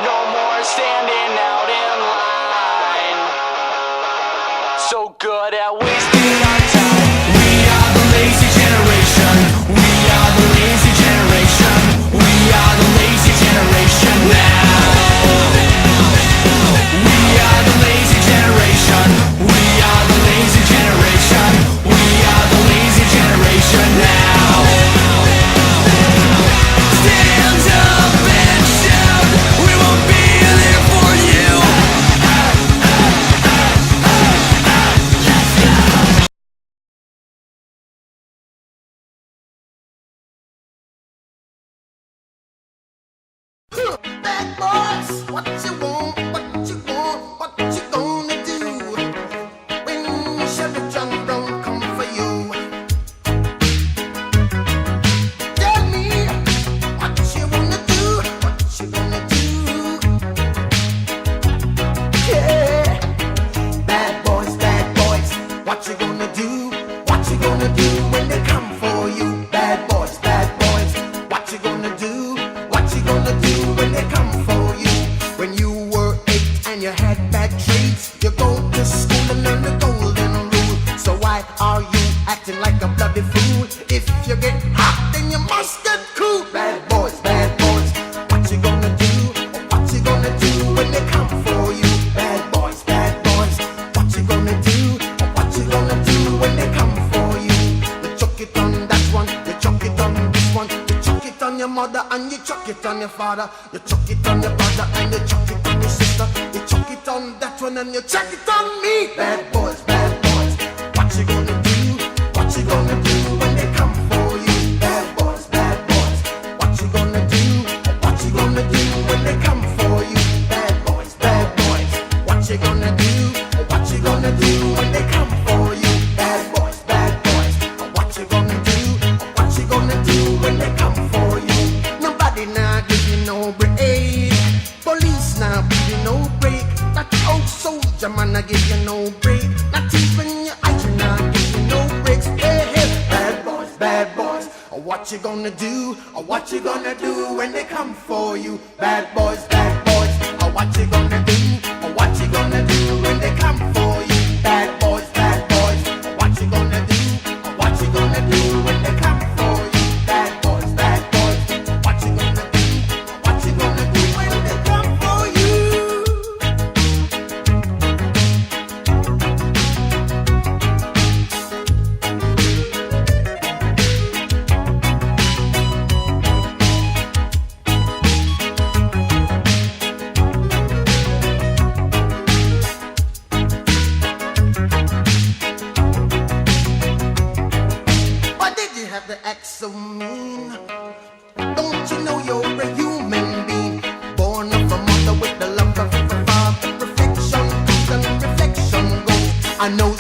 No more standing out in line. So good at wasting our time. We are the lazy generation. We are the lazy generation. We are the lazy generation now. We are the lazy generation. We are the lazy generation. We are the lazy generation now. Stand up and shout. We will be there for you. Bad boys, what you want, what you want, what you gonna do when Chevy John Brown come for you? Tell me what you wanna do, what you gonna do? Yeah, bad boys, what you gonna do? What you gonna do when they come for you? Bad boys, what you gonna do? What you gonna do when they come for you? When you were 8 and you had bad traits, you go to school and learn the golden rule. So why are you acting like a bloody fool? If you get hot, then you must get cool. Bad boys, what you gonna do? What you gonna do when they come for you? Bad boys, what you gonna do? What you gonna do when they come for you? You chuck it on that one, you chuck it on this one, you chuck it on your mother and you chuck it on your father, you chuck it on your brother and you chuck it on your sister, you chuck it on that one and you chuck it on me. Bad boys, what you gonna do? What you gonna do when they come for you? Bad boys, what you gonna do? What you gonna do when they come for you? Bad boys, what you gonna do? What you gonna do when they come for you? Bad boys, what you gonna do? What you gonna do when they come for you? Nobody now give you no break. Police now give you no break. That old soldier man I give you no break. Not even your eyes now give you no breaks. Hey, bad boys, what you gonna do? What you gonna do when they come for you? Bad boys, what you gonna do? What you gonna do when they come for you? Bad boys, what you gonna do? What you gonna do when they come for you? Bad boys, what you gonna do? What you gonna do when they come for you? Why did you have to act so mean? Don't you know you're a human being? Born of a mother with the love of a father. Perfection comes and reflection goes. I know